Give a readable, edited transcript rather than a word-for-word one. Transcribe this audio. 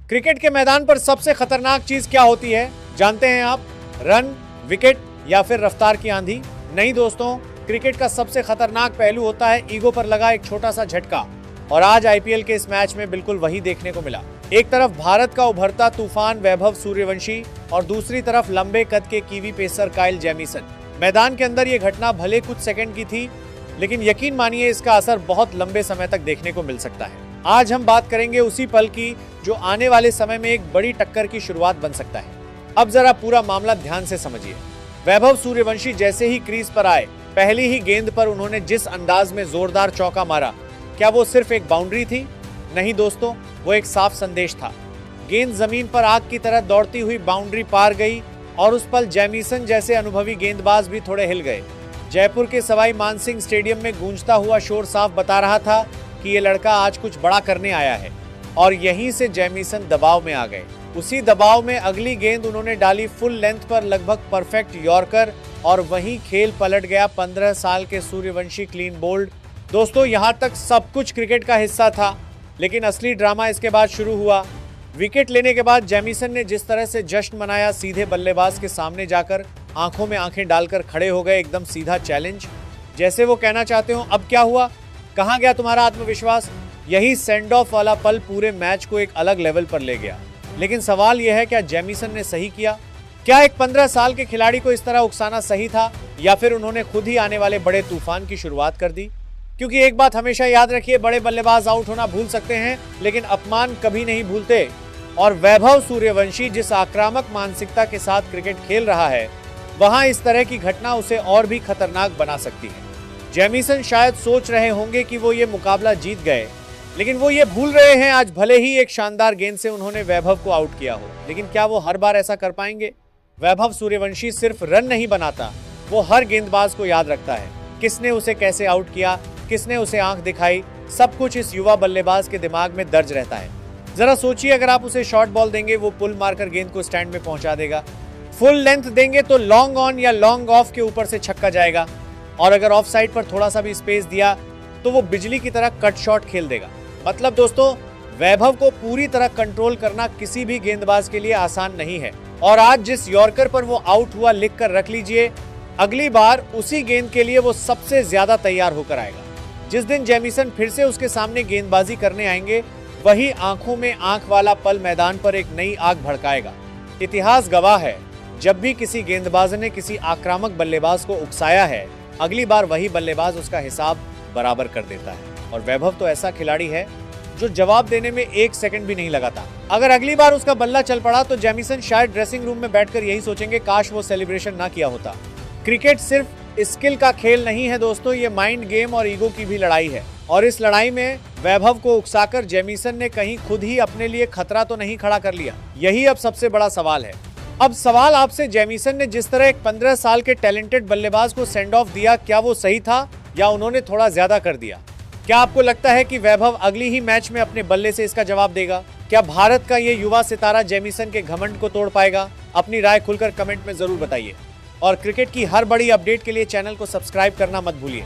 Cricket के मैदान पर सबसे खतरनाक चीज क्या होती है जानते हैं आप? रन, विकेट या फिर रफ्तार की आंधी? नहीं दोस्तों, क्रिकेट का सबसे खतरनाक पहलू होता है ईगो पर लगा एक छोटा सा झटका। और आज आईपीएल के इस मैच में बिल्कुल वही देखने को मिला। एक तरफ भारत का उभरता तूफान वैभव सूर्यवंशी और दूसरी तरफ लंबे कद के कीवी पेसर काइल जेमिसन। मैदान के अंदर ये घटना भले कुछ सेकंड की थी, लेकिन यकीन मानिए इसका असर बहुत लंबे समय तक देखने को मिल सकता है। आज हम बात करेंगे उसी पल की जो आने वाले समय में एक बड़ी टक्कर की शुरुआत बन सकता है। अब जरा पूरा मामला ध्यान से समझिए। वैभव सूर्यवंशी जैसे ही क्रीज पर आए, पहली ही गेंद पर उन्होंने जिस अंदाज में जोरदार चौका मारा, क्या वो सिर्फ एक बाउंड्री थी? नहीं दोस्तों, वो एक साफ संदेश था। गेंद जमीन पर आग की तरह दौड़ती हुई बाउंड्री पार गई और उस पल जेमिसन जैसे अनुभवी गेंदबाज भी थोड़े हिल गए। जयपुर के सवाई मानसिंह स्टेडियम में गूंजता हुआ शोर साफ बता रहा था कि ये लड़का आज कुछ बड़ा करने आया है। और यहीं से जेमिसन दबाव में आ गए। उसी दबाव में अगली गेंद उन्होंने डाली फुल लेंथ पर लगभग परफेक्ट यॉर्कर और वहीं खेल पलट गया। 15 साल के सूर्यवंशी क्लीन बोल्ड। दोस्तों, यहाँ तक सब कुछ क्रिकेट का हिस्सा था, लेकिन असली ड्रामा इसके बाद शुरू हुआ। विकेट लेने के बाद जेमिसन ने जिस तरह से जश्न मनाया, सीधे बल्लेबाज के सामने जाकर आंखों में आंखें डालकर खड़े हो गए, एकदम सीधा चैलेंज। जैसे वो कहना चाहते हो, अब क्या हुआ, कहाँ गया तुम्हारा आत्मविश्वास? यही सेंड ऑफ वाला पल पूरे मैच को एक अलग लेवल पर ले गया। लेकिन सवाल यह है, क्या जेमिसन ने सही किया? क्या एक 15 साल के खिलाड़ी को इस तरह उकसाना सही था, या फिर उन्होंने खुद ही आने वाले बड़े तूफान की शुरुआत कर दी? क्योंकि एक बात हमेशा याद रखिए, बड़े बल्लेबाज आउट होना भूल सकते हैं, लेकिन अपमान कभी नहीं भूलते। और वैभव सूर्यवंशी जिस आक्रामक मानसिकता के साथ क्रिकेट खेल रहा है, वहां इस तरह की घटना उसे और भी खतरनाक बना सकती है। जेमिसन शायद सोच रहे होंगे कि वो ये मुकाबला जीत गए, लेकिन वो ये भूल रहे हैं आज भले ही एक शानदार गेंद से उन्होंने वैभव को आउट किया हो, लेकिन क्या वो हर बार ऐसा कर पाएंगे? वैभव सूर्यवंशी सिर्फ रन नहीं बनाता, वो हर गेंदबाज को याद रखता है। किसने उसे कैसे आउट किया, किसने उसे आंख दिखाई, सब कुछ इस युवा बल्लेबाज के दिमाग में दर्ज रहता है। जरा सोचिए, अगर आप उसे शॉर्ट बॉल देंगे, वो पुल मारकर गेंद को स्टैंड में पहुंचा देगा। फुल लेंथ देंगे तो लॉन्ग ऑन या लॉन्ग ऑफ के ऊपर से छक्का जाएगा। और अगर ऑफ साइड पर थोड़ा सा भी स्पेस दिया तो वो बिजली की तरह कट शॉट खेल देगा। मतलब दोस्तों, वैभव को पूरी तरह कंट्रोल करना किसी भी गेंदबाज के लिए आसान नहीं है। और आज जिस यॉर्कर पर वो आउट हुआ, लिख कर रख लीजिए, अगली बार उसी गेंद के लिए वो सबसे ज्यादा तैयार होकर आएगा। जिस दिन जेमिसन फिर से उसके सामने गेंदबाजी करने आएंगे, वही आंखों में आंख वाला पल मैदान पर एक नई आग भड़काएगा। इतिहास गवाह है, जब भी किसी गेंदबाज ने किसी आक्रामक बल्लेबाज को उकसाया है, अगली बार वही बल्लेबाज उसका हिसाब बराबर कर देता है। और वैभव तो ऐसा खिलाड़ी है जो जवाब देने में 1 सेकंड भी नहीं लगाता। अगर अगली बार उसका बल्ला चल पड़ा तो जेमिसन शायद ड्रेसिंग रूम में बैठकर यही सोचेंगे, काश वो सेलिब्रेशन ना किया होता। क्रिकेट सिर्फ स्किल का खेल नहीं है दोस्तों, ये माइंड गेम और ईगो की भी लड़ाई है। और इस लड़ाई में वैभव को उकसाकर जेमिसन ने कहीं खुद ही अपने लिए खतरा तो नहीं खड़ा कर लिया? यही अब सबसे बड़ा सवाल है। अब सवाल आपसे, जेमिसन ने जिस तरह एक 15 साल के टैलेंटेड बल्लेबाज को सेंड ऑफ दिया, क्या वो सही था या उन्होंने थोड़ा ज्यादा कर दिया? क्या आपको लगता है कि वैभव अगली ही मैच में अपने बल्ले से इसका जवाब देगा? क्या भारत का ये युवा सितारा जेमिसन के घमंड को तोड़ पाएगा? अपनी राय खुलकर कमेंट में जरूर बताइए। और क्रिकेट की हर बड़ी अपडेट के लिए चैनल को सब्सक्राइब करना मत भूलिए।